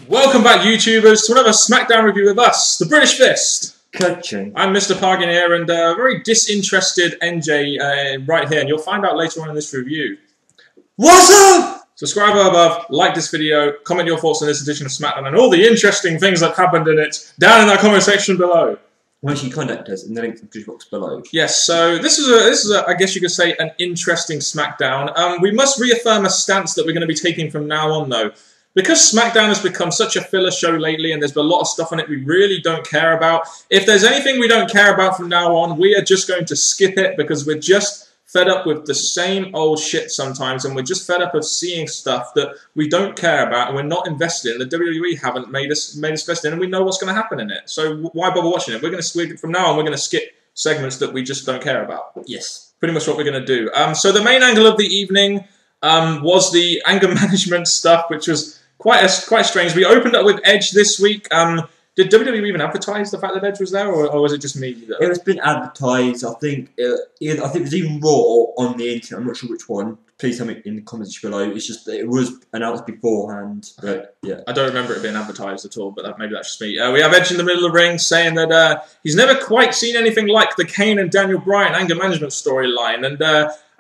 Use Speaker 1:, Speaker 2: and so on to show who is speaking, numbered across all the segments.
Speaker 1: Welcome back, YouTubers, to another Smackdown review with us, the British Fist.
Speaker 2: Coaching.
Speaker 1: I'm Mr. Parkin here, and a very disinterested NJ right here, and you'll find out later on in this review.
Speaker 2: What's up?
Speaker 1: Subscribe above, like this video, comment your thoughts on this edition of Smackdown, and all the interesting things that happened in it down in that comment section below.
Speaker 2: Why don't you contact us in the link in the description box below?
Speaker 1: Yes, so this is a I guess you could say, an interesting Smackdown. We must reaffirm a stance that we're going to be taking from now on, though. Because Smackdown has become such a filler show lately and there's been a lot of stuff on it we really don't care about, if there's anything we don't care about from now on, we are just going to skip it because we're just fed up with the same old shit sometimes, and we're just fed up of seeing stuff that we don't care about and we're not invested in. The WWE haven't made us invested in, and we know what's going to happen in it. So why bother watching it? From now on, we're going to skip segments that we just don't care about.
Speaker 2: Yes. Pretty
Speaker 1: much what we're going to do. So the main angle of the evening was the anger management stuff, which was quite strange. We opened up with Edge this week. Did WWE even advertise the fact that Edge was there, or was it just me?
Speaker 2: It was been advertised. I think it was even Raw on the internet. I'm not sure which one. Please tell me in the comments below. It's just that it was announced beforehand. But yeah,
Speaker 1: I don't remember it being advertised at all. But maybe that's just me. We have Edge in the middle of the ring saying that he's never quite seen anything like the Kane and Daniel Bryan anger management storyline. And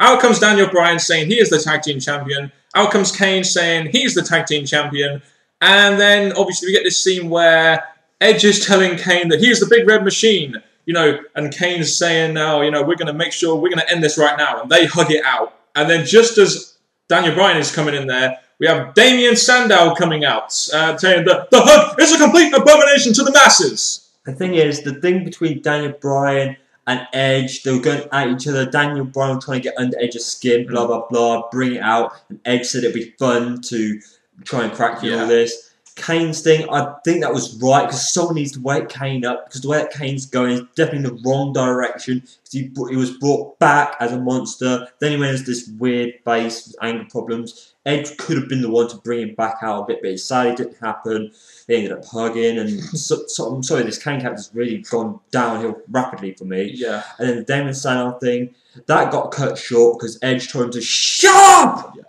Speaker 1: out comes Daniel Bryan saying he is the tag team champion. Out comes Kane saying he's the tag team champion. And then obviously we get this scene where Edge is telling Kane that he's the big red machine, you know, and Kane's saying, "No, you know, we're going to make sure we're going to end this right now," and they hug it out. And then just as Daniel Bryan is coming in there, we have Damien Sandow coming out, saying that the hug is a complete abomination to the masses.
Speaker 2: The thing is, the thing between Daniel Bryan and Edge, they were going at each other. Daniel Bryan was trying to get under Edge's skin, blah, blah, blah, bring it out. And Edge said it'd be fun to try and crack through all this. Kane's thing, I think that was right, because someone needs to wake Kane up, because the way that Kane's going is definitely in the wrong direction, because he was brought back as a monster, then he went into this weird base with anger problems. Edge could have been the one to bring him back out a bit, but it sadly didn't happen. They ended up hugging, and I'm sorry, this Kane character's really gone downhill rapidly for me.
Speaker 1: Yeah.
Speaker 2: And then the Damien Sandow thing, that got cut short, because Edge told him to shut up!
Speaker 1: Yeah.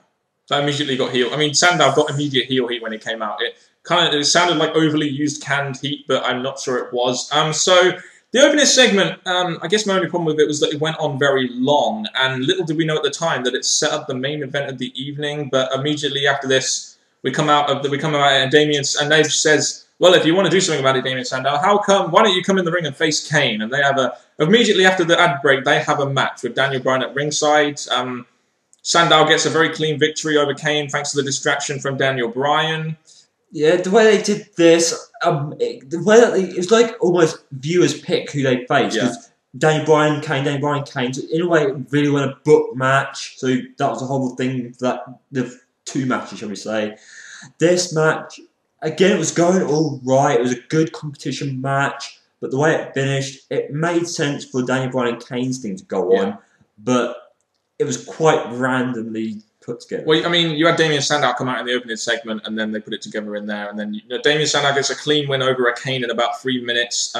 Speaker 1: So immediately got heel. I mean, Sandow got immediate heel heat when he came out. It sounded like overly used canned heat, but I'm not sure it was. So the opening segment, I guess my only problem with it was that it went on very long, and little did we know at the time that it set up the main event of the evening. But immediately after this, we come out and Damien and Edge says, "Well, if you want to do something about it, Damien Sandow, why don't you come in the ring and face Kane?" And they have immediately after the ad break, they have a match with Daniel Bryan at ringside. Sandow gets a very clean victory over Kane thanks to the distraction from Daniel Bryan.
Speaker 2: Yeah, the way they did this, the way that it was like almost viewers pick who they face.
Speaker 1: Yeah.
Speaker 2: Daniel Bryan, Kane. So in a way, it really went a book match. So that was the whole thing. The two matches, shall we say? This match, again, it was going all right. It was a good competition match, but the way it finished, it made sense for Daniel Bryan and Kane's thing to go on, but it was quite randomly put together.
Speaker 1: Well, I mean, you had Damien Sandow come out in the opening segment, and then they put it together in there, and then Damien Sandow gets a clean win over a Kane in about 3 minutes.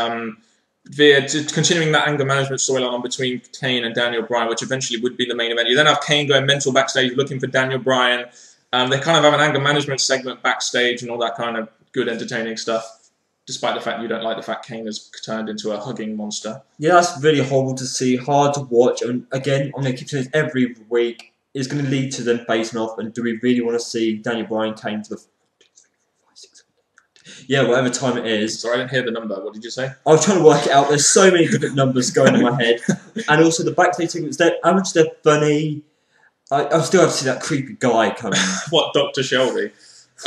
Speaker 1: Via continuing that anger management storyline on between Kane and Daniel Bryan, which eventually would be the main event. You then have Kane going mental backstage looking for Daniel Bryan. They kind of have an anger management segment backstage and all that kind of good entertaining stuff, despite the fact you don't like the fact Kane has turned into a hugging monster.
Speaker 2: Yeah, that's really horrible to see, hard to watch, and again, I'm going to keep saying this every week. It's going to lead to them facing off, and do we really want to see Daniel Bryan Kane for the 5, 6, 7, 8, 9, 10? Yeah, whatever time it is.
Speaker 1: Sorry, I didn't hear the number. What did you say?
Speaker 2: I was trying to work it out. There's so many different numbers going in my head. And also the backstage segments, how much they're funny. I still have to see that creepy guy coming.
Speaker 1: What, Dr. Shelby?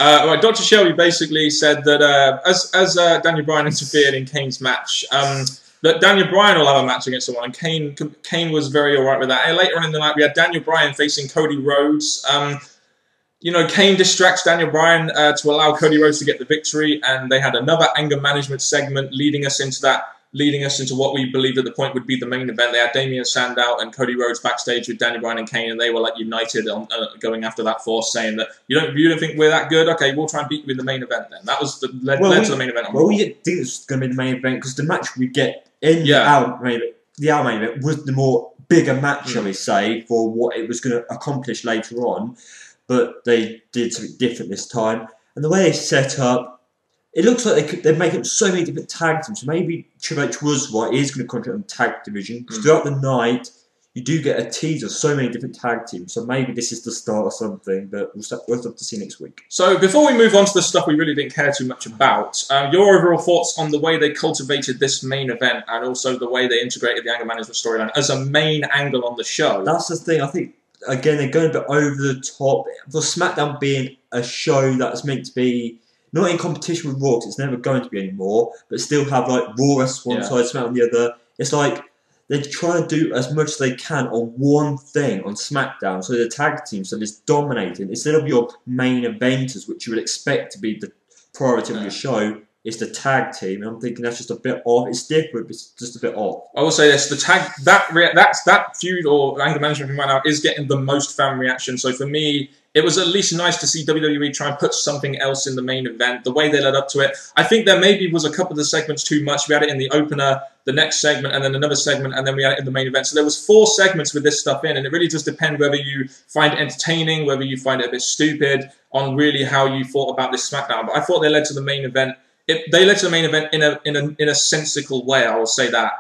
Speaker 1: Right, Dr. Shelby basically said that as Daniel Bryan interfered in Kane's match, that Daniel Bryan will have a match against someone, and Kane was very alright with that. And later on in the night, we had Daniel Bryan facing Cody Rhodes. Kane distracts Daniel Bryan to allow Cody Rhodes to get the victory, and they had another anger management segment leading us into what we believed at the point would be the main event. They had Damien Sandow and Cody Rhodes backstage with Daniel Bryan and Kane, and they were like united on going after that force, saying that you don't think we're that good? Okay, we'll try and beat you in the main event then. That was led to the main event.
Speaker 2: We didn't think it was going to be the main event, because the match we get in the hour main event was the more bigger match, shall we say, for what it was going to accomplish later on. But they did something different this time. And the way they set up, It looks like they're making so many different tag teams. So maybe Triple H was right. He is going to contract on the tag division. Because throughout the night, you do get a teaser of so many different tag teams. So maybe this is the start of something. But we'll have to see next week.
Speaker 1: So before we move on to the stuff we really didn't care too much about, your overall thoughts on the way they cultivated this main event and also the way they integrated the anger management storyline as a main angle on the show?
Speaker 2: That's the thing. I think, again, they're going a bit over the top. For SmackDown being a show that's meant to be not in competition with Raw, 'cause it's never going to be anymore, but still have like Raw as one side, SmackDown on the other. It's like they're trying to do as much as they can on one thing on SmackDown. So the tag team, so it's dominating. Instead of your main eventers, which you would expect to be the priority of your show, it's the tag team. And I'm thinking that's just a bit off. It's different, but it's just a bit off.
Speaker 1: I will say this: the tag that feud or anger management from right now is getting the most fan reaction. So for me, it was at least nice to see WWE try and put something else in the main event. The way they led up to it, I think there maybe was a couple of the segments too much. We had it in the opener, the next segment, and then another segment, and then we had it in the main event. So there was 4 segments with this stuff in, and it really does depend whether you find it entertaining, whether you find it a bit stupid, on really how you thought about this SmackDown. But I thought they led to the main event. They led to the main event in a sensical way. I will say that.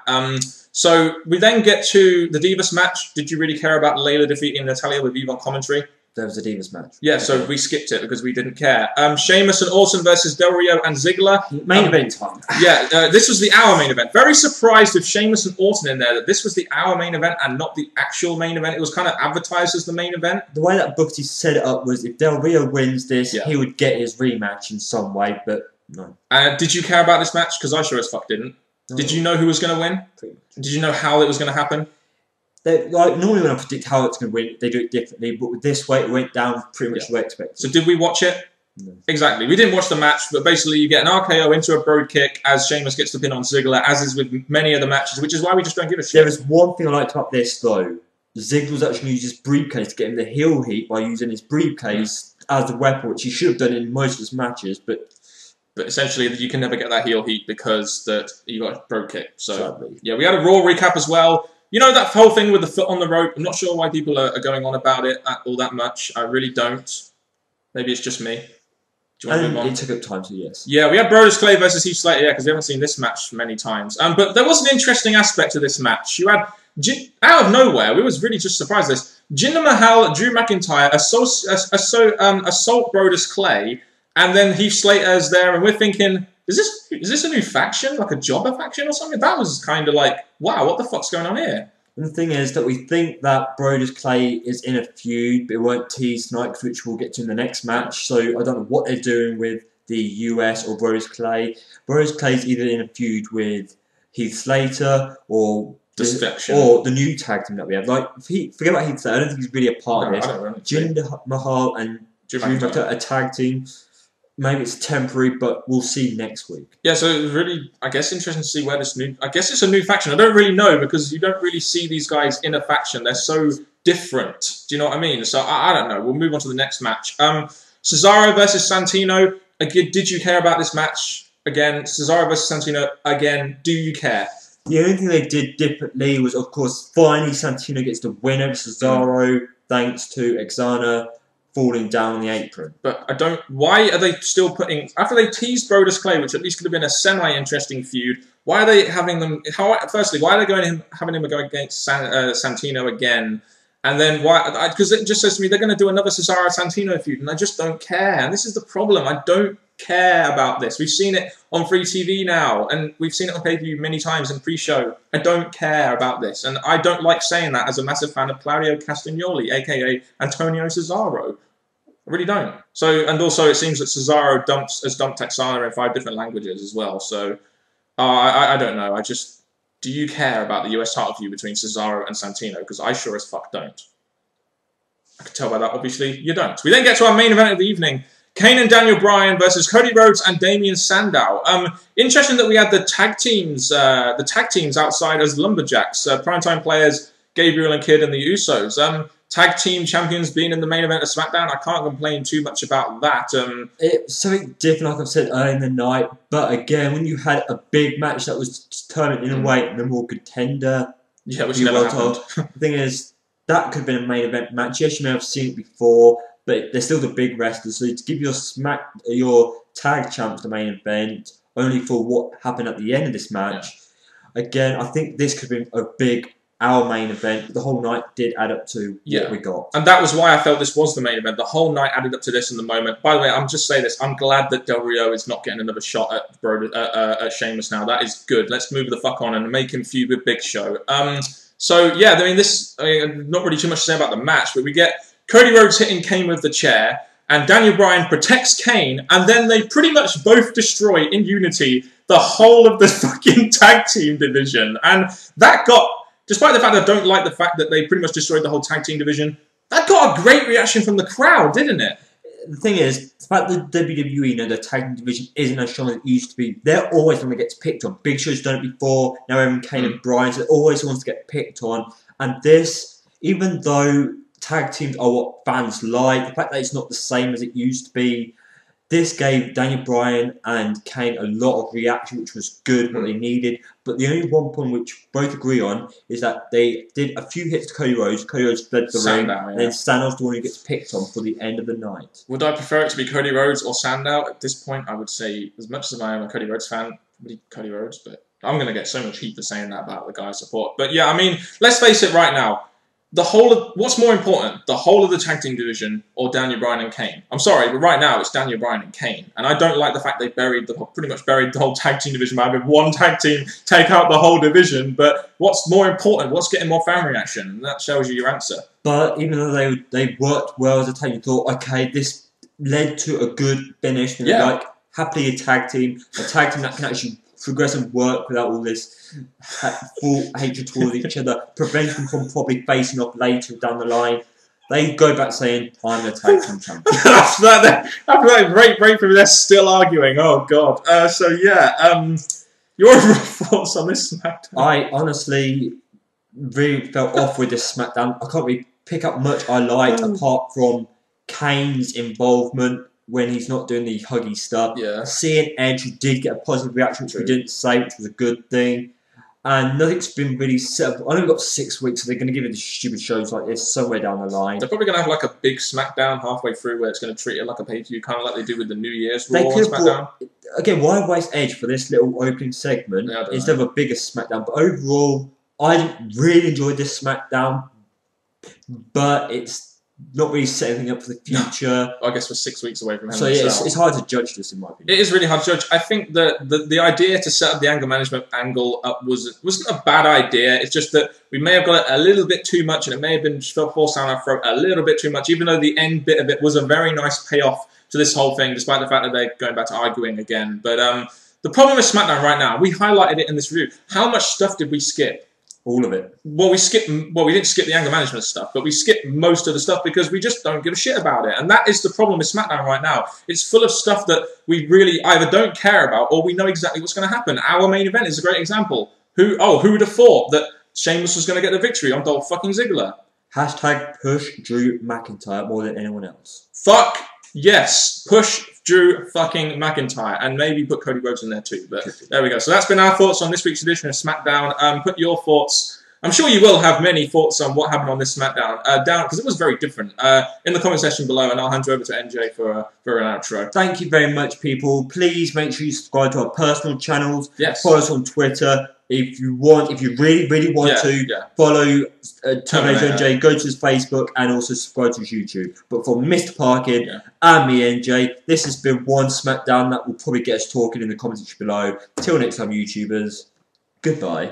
Speaker 1: So we then get to the Divas match. Did you really care about Layla defeating Natalya with Eve on commentary?
Speaker 2: There was a Divas match.
Speaker 1: Yeah, so we skipped it because we didn't care. Sheamus and Orton versus Del Rio and Ziggler.
Speaker 2: Main event time.
Speaker 1: Yeah, this was the hour main event. Very surprised with Sheamus and Orton in there that this was the hour main event and not the actual main event. It was kind of advertised as the main event.
Speaker 2: The way that Booker T set it up was if Del Rio wins this, he would get his rematch in some way, but no.
Speaker 1: Did you care about this match? Because I sure as fuck didn't. No. Did you know who was going to win? Did you know how it was going to happen?
Speaker 2: Like normally when I predict how it's going to win, they do it differently. But with this way, it went down pretty much the way I expected.
Speaker 1: So did we watch it? No. Exactly. We didn't watch the match, but basically you get an RKO into a broad kick as Sheamus gets the pin on Ziggler, as is with many of the matches, which is why we just don't give a shit.
Speaker 2: There is one thing I liked about this, though. Ziggler was actually using his briefcase to get him the heel heat by using his briefcase as a weapon, which he should have done in most of his matches, but
Speaker 1: essentially, you can never get that heel heat because you got a broad kick. So, sadly. Yeah, we had a Raw recap as well. You know that whole thing with the foot on the rope? I'm not sure why people are going on about it all that much. I really don't. Maybe it's just me. Do you want to move on?
Speaker 2: It took up time, so yes.
Speaker 1: Yeah, we had Brodus Clay versus Heath Slater, because we haven't seen this match many times. But there was an interesting aspect to this match. You had, out of nowhere, we was really just surprised at this, Jinder Mahal, Drew McIntyre, assault Brodus Clay, and then Heath Slater's there, and we're thinking, is this a new faction? Like a jobber faction or something? That was kind of like, wow, what the fuck's going on here?
Speaker 2: And the thing is that we think that Brodus Clay is in a feud, but it won't tease tonight, which we'll get to in the next match. So I don't know what they're doing with the US or Brodus Clay. Brodus Clay's either in a feud with Heath Slater or the new tag team that we have. Like, forget about Heath Slater. I don't think he's really a part of this. Jinder Mahal and Drew McIntyre, a tag team. Maybe it's temporary, but we'll see next week.
Speaker 1: Yeah, so it's really, I guess, interesting to see where this new... I guess it's a new faction. I don't really know, because you don't really see these guys in a faction. They're so different. Do you know what I mean? So, I don't know. We'll move on to the next match. Cesaro versus Santino. Again, did you care about this match? Again, Cesaro versus Santino. Again, do you care?
Speaker 2: The only thing they did differently was, of course, finally Santino gets the win over Cesaro, thanks to Xana falling down on the apron.
Speaker 1: But I don't... Why are they still putting... After they teased Brodus Clay, which at least could have been a semi-interesting feud, why are they having them... Firstly, why are they having him go against Santino again? And then why... Because it just says to me they're going to do another Cesaro-Santino feud, and I just don't care. And this is the problem. I don't care about this. We've seen it on free TV now, and we've seen it on pay-per-view many times in pre-show. I don't care about this, and I don't like saying that as a massive fan of Claudio Castagnoli, aka Antonio Cesaro. I really don't. So, and also it seems that Cesaro has dumped Texana in 5 different languages as well. So, I don't know. Do you care about the US title feud between Cesaro and Santino? Because I sure as fuck don't. I can tell by that, obviously, you don't. We then get to our main event of the evening. Kane and Daniel Bryan versus Cody Rhodes and Damien Sandow. Interesting that we had the tag teams outside as lumberjacks. Primetime players Gabriel and Kidd and the Usos. Tag team champions being in the main event of SmackDown. I can't complain too much about that.
Speaker 2: It's something different, like I've said earlier in the night. But again, when you had a big match that was determined in a way, the more contender.
Speaker 1: Yeah, which never happened.
Speaker 2: The thing is, that could have been a main event match. Yes, you may have seen it before, but they're still the big wrestlers. So to give your tag champs the main event only for what happened at the end of this match, again, I think this could have been a big our main event. The whole night did add up to what we got.
Speaker 1: And that was why I felt this was the main event. The whole night added up to this in the moment. By the way, I'm just saying this. I'm glad that Del Rio is not getting another shot at Sheamus now. That is good. Let's move the fuck on and make him feud with Big Show. So, yeah, I mean, not really too much to say about the match, but we get Cody Rhodes hitting Kane with the chair, and Daniel Bryan protects Kane, and then they pretty much both destroy, in unity, the whole of the fucking tag team division. And that got... Despite the fact that I don't like the fact that they pretty much destroyed the whole tag team division, that got a great reaction from the crowd, didn't it?
Speaker 2: The thing is, despite the WWE, the tag team division isn't as strong as it used to be. They're always one that gets picked on. Big Show's done it before. Now everyone Kane and Bryan, so they're always the ones to get picked on. And this, even though tag teams are what fans like, the fact that it's not the same as it used to be, this gave Daniel Bryan and Kane a lot of reaction, which was good, what they needed. But the only one point which both agree on is that they did a few hits to Cody Rhodes. Cody Rhodes fled the ring, and then Sandow's the one who gets picked on for the end of the night.
Speaker 1: Would I prefer it to be Cody Rhodes or Sandow? At this point, I would say, as much as I am a Cody Rhodes fan, probably Cody Rhodes, but I'm going to get so much heat for saying that about the guy I support. But yeah, I mean, let's face it right now. The whole of what's more important, the whole of the tag team division or Daniel Bryan and Kane? I'm sorry, but right now it's Daniel Bryan and Kane, and I don't like the fact they pretty much buried the whole tag team division by having one tag team take out the whole division. But what's more important? What's getting more fan reaction? And that shows you your answer.
Speaker 2: But even though they worked well as a tag, you thought, okay, this led to a good finish. And like happily a tag team that can actually progress and work without all this full hatred towards each other, prevents them from probably facing off later down the line. They go back saying, I'm the tag team champion.
Speaker 1: After that break from they're still arguing. Oh, God. So, yeah, your overall thoughts on this SmackDown?
Speaker 2: I honestly really felt off with this SmackDown. I can't really pick up much I liked apart from Kane's involvement when he's not doing the huggy stuff.
Speaker 1: Yeah.
Speaker 2: Seeing Edge, who did get a positive reaction, which we didn't say, which was a good thing. And nothing's been really set up. I know we've got 6 weeks, so they're going to give it stupid shows like this somewhere down the line.
Speaker 1: They're probably going to have like a big SmackDown halfway through where it's going to treat it like a pay-per-view, kind of like they do with the New Year's Raw on SmackDown.
Speaker 2: Again, why waste Edge for this little opening segment instead of a bigger SmackDown? But overall, I really enjoyed this SmackDown, but it's not really set anything up for the future.
Speaker 1: I guess we're 6 weeks away from him.
Speaker 2: So yeah, it's hard to judge this in my opinion.
Speaker 1: It is really hard to judge. I think that the idea to set up the anger management angle up wasn't a bad idea. It's just that we may have got it a little bit too much, and it may have been forced down our throat a little bit too much. Even though the end bit of it was a very nice payoff to this whole thing, despite the fact that they're going back to arguing again. But the problem with SmackDown right now, we highlighted it in this review. How much stuff did we skip?
Speaker 2: All of it.
Speaker 1: Well, we didn't skip the anger management stuff, but we skipped most of the stuff because we just don't give a shit about it. And that is the problem with SmackDown right now. It's full of stuff that we really either don't care about or we know exactly what's going to happen. Our main event is a great example. Who would have thought that Sheamus was going to get the victory on Dolph fucking Ziggler?
Speaker 2: Hashtag push Drew McIntyre more than anyone else.
Speaker 1: Fuck yes. Push Drew fucking McIntyre, and maybe put Cody Rhodes in there too. But there we go. So that's been our thoughts on this week's edition of SmackDown. Put your thoughts. I'm sure you will have many thoughts on what happened on this SmackDown down because it was very different. In the comment section below, and I'll hand you over to NJ for an outro.
Speaker 2: Thank you very much, people. Please make sure you subscribe to our personal channels.
Speaker 1: Yes.
Speaker 2: Follow us on Twitter. If you really want to, follow Terminator NJ, go to his Facebook, and also subscribe to his YouTube. But for Mr. Parkin and me, NJ, this has been one SmackDown that will probably get us talking in the comments below. Till next time, YouTubers, goodbye.